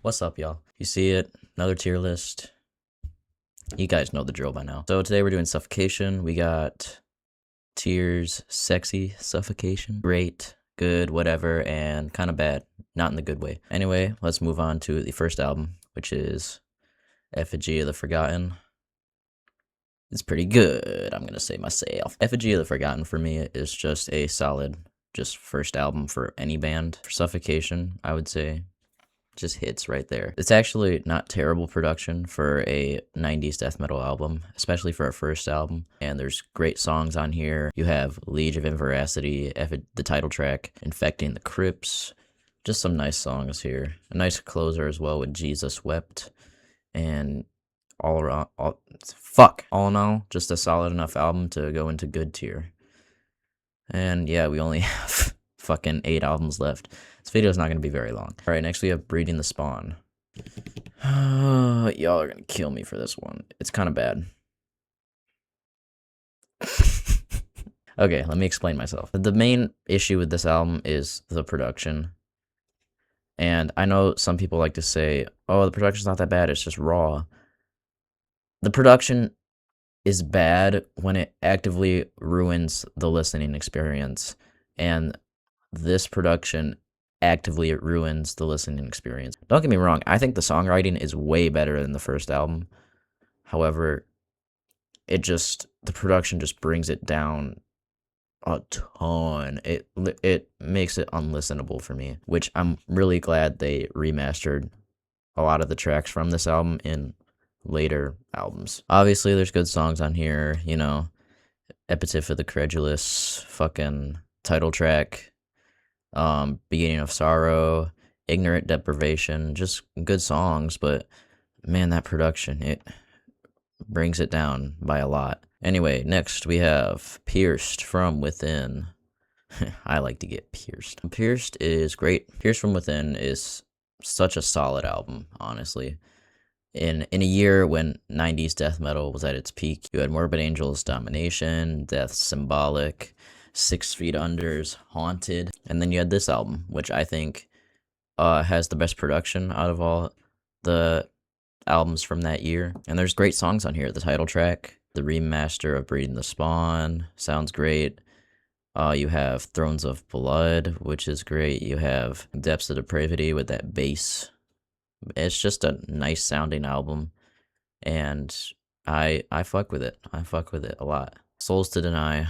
What's up, y'all? You see it? Another tier list. You guys know the drill by now. So today we're doing Suffocation. We got tiers, sexy, suffocation, great, good, whatever, and kind of bad. Not in the good way. Anyway, let's move on to the first album, which is Effigy of the Forgotten. It's pretty good, I'm gonna say myself. Effigy of the Forgotten for me is just a solid, just first album for any band. For Suffocation, I would say just hits right there. It's actually not terrible production for a 90s death metal album, especially for a first album. And there's great songs on here. You have Liege of Inveracity, the title track, Infecting the Crypts. Just some nice songs here. A nice closer as well with Jesus Wept. And all in all, just a solid enough album to go into good tier. And yeah, we only have fucking 8 albums left. This video is not going to be very long. Alright, next we have Breeding the Spawn. Y'all are going to kill me for this one. It's kind of bad. Okay, let me explain myself. The main issue with this album is the production. And I know some people like to say, oh, the production's not that bad, it's just raw. The production is bad when it actively ruins the listening experience. And this production actively ruins the listening experience. Don't get me wrong, I think the songwriting is way better than the first album. However, the production just brings it down a ton. It makes it unlistenable for me, which I'm really glad they remastered a lot of the tracks from this album in later albums. Obviously, there's good songs on here, you know, Epitaph of the Credulous, fucking title track, Beginning of Sorrow, Ignorant Deprivation, just good songs, but man, that production, it brings it down by a lot. Anyway, next we have Pierced from Within. I like to get pierced. Pierced is great. Pierced from Within is such a solid album, honestly. In a year when 90s death metal was at its peak, you had Morbid Angel's Domination, Death's Symbolic, 6 Feet Under's Haunted, and then you had this album, which I think has the best production out of all the albums from that year. And there's great songs on here. The title track, the remaster of Breeding the Spawn, sounds great. You have Thrones of Blood, which is great. You have Depths of Depravity with that bass. It's just a nice sounding album, and I fuck with it. I fuck with it a lot. Souls to Deny.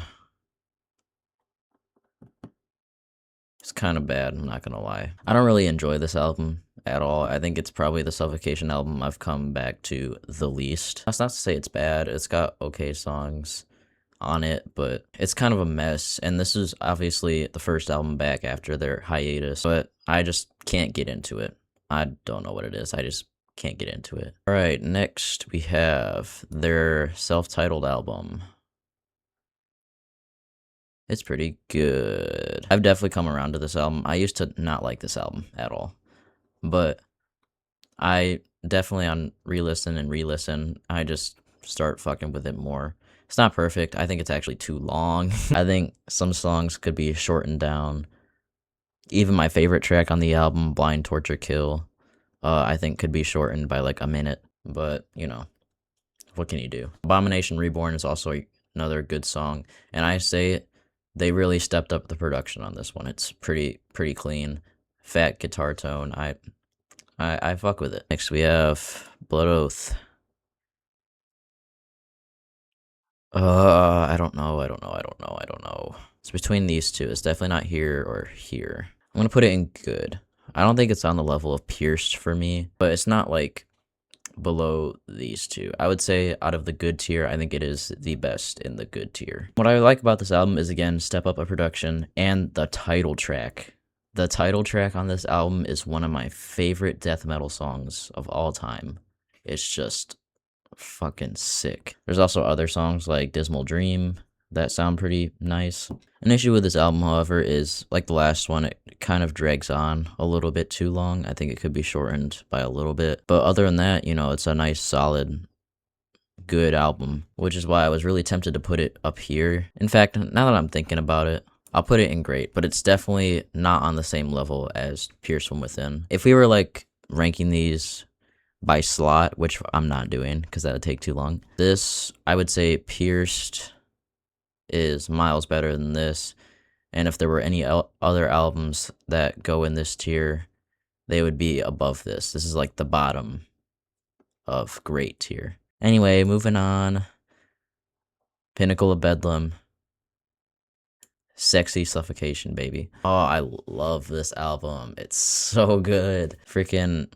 It's kind of bad, I'm not gonna lie. I don't really enjoy this album at all. I think it's probably the Suffocation album I've come back to the least. That's not to say it's bad. It's got okay songs on it, but it's kind of a mess. And this is obviously the first album back after their hiatus, but I just can't get into it. I don't know what it is. I just can't get into it. All right, next we have their self-titled album. It's pretty good. I've definitely come around to this album. I used to not like this album at all, but I definitely on re-listen, I just start fucking with it more. It's not perfect. I think it's actually too long. I think some songs could be shortened down. Even my favorite track on the album, Blind Torture Kill, I think could be shortened by like a minute, but you know, what can you do? Abomination Reborn is also another good song, and I say they really stepped up the production on this one. It's pretty clean, fat guitar tone. I fuck with it. Next we have Blood Oath. I don't know. It's between these two. It's definitely not here or here. I'm gonna put it in good. I don't think it's on the level of Pierced for me, but it's not like below these two. I would say out of the good tier, I think it is the best in the good tier. What I like about this album is, again, step up a production and the title track. The title track on this album is one of my favorite death metal songs of all time. It's just fucking sick. There's also other songs like Dismal Dream that sound pretty nice. An issue with this album, however, is like the last one, it kind of drags on a little bit too long. I think it could be shortened by a little bit. But other than that, you know, it's a nice, solid, good album, which is why I was really tempted to put it up here. In fact, now that I'm thinking about it, I'll put it in great, but it's definitely not on the same level as Pierced from Within. If we were like ranking these by slot, which I'm not doing because that would take too long. This, I would say Pierced is miles better than this. And if there were any other albums that go in this tier, they would be above this. This is like the bottom of great tier. Anyway, moving on. Pinnacle of Bedlam. Sexy Suffocation, baby. Oh, I love this album. It's so good. Freaking,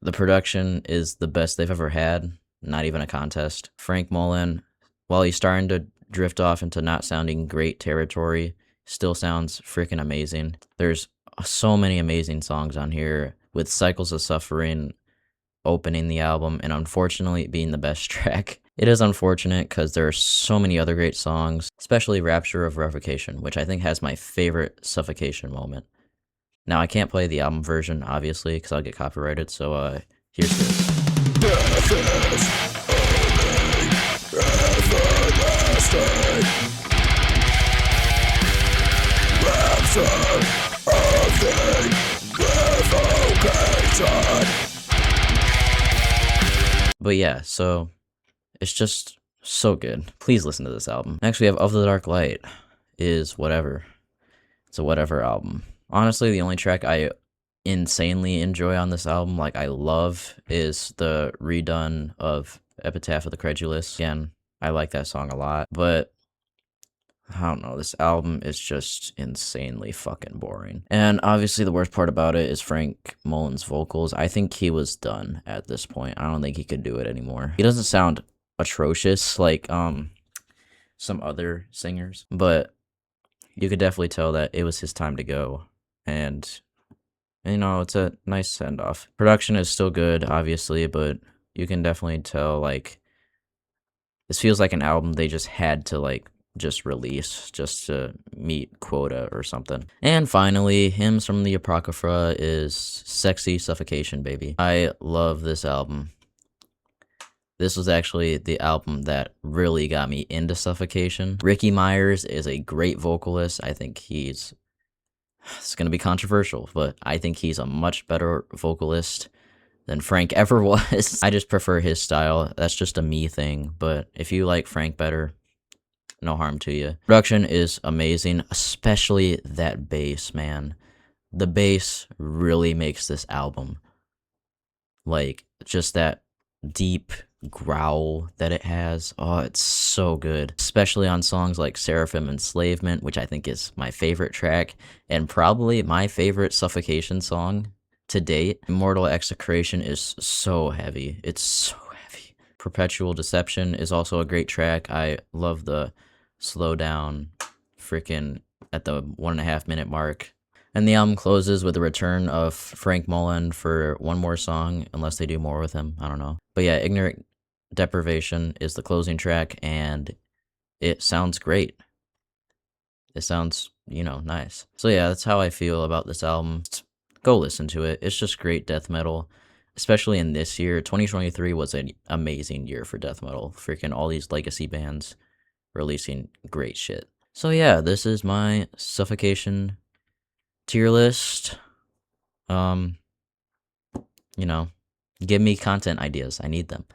the production is the best they've ever had. Not even a contest. Frank Mullen, while he's starting to drift off into not sounding great territory, still sounds freaking amazing. There's so many amazing songs on here, with Cycles of Suffering opening the album and unfortunately being the best track. It is unfortunate because there are so many other great songs, especially Rapture of Revocation, which I think has my favorite Suffocation moment. Now, I can't play the album version, obviously, because I'll get copyrighted, so here's this. But yeah, so it's just so good. Please listen to this album. Next, we have Of the Dark Light is Whatever. It's a Whatever album. Honestly, the only track I insanely enjoy on this album, like I love, is the redone of Epitaph of the Credulous. Again, I like that song a lot, but I don't know, this album is just insanely fucking boring. And obviously the worst part about it is Frank Mullen's vocals. I think he was done at this point. I don't think he could do it anymore. He doesn't sound atrocious like some other singers, but you could definitely tell that it was his time to go. And you know, it's a nice send off. Production is still good, obviously, but you can definitely tell like this feels like an album they just had to like just release just to meet quota or something. And finally, Hymns from the Apocrypha is Sexy Suffocation, baby. I love this album. This was actually the album that really got me into Suffocation. Ricky Myers is a great vocalist. I think it's going to be controversial, but I think he's a much better vocalist than Frank ever was. I just prefer his style. That's just a me thing, but if you like Frank better, no harm to you. Production is amazing, especially that bass, man. The bass really makes this album. Like, just that deep growl that it has. Oh, it's so good. Especially on songs like Seraphim Enslavement, which I think is my favorite track, and probably my favorite Suffocation song to date. Immortal Execration is so heavy. It's so heavy. Perpetual Deception is also a great track. I love the slow down freaking at the 1.5 minute mark. And the album closes with the return of Frank Mullen for one more song, unless they do more with him. I don't know. But yeah, Ignorant Deprivation is the closing track, and it sounds great. It sounds, you know, nice. So yeah, that's how I feel about this album. Go listen to it. It's just great death metal, especially in this year. 2023 was an amazing year for death metal. Freaking all these legacy bands releasing great shit. So yeah, this is my Suffocation tier list. You know, give me content ideas. I need them.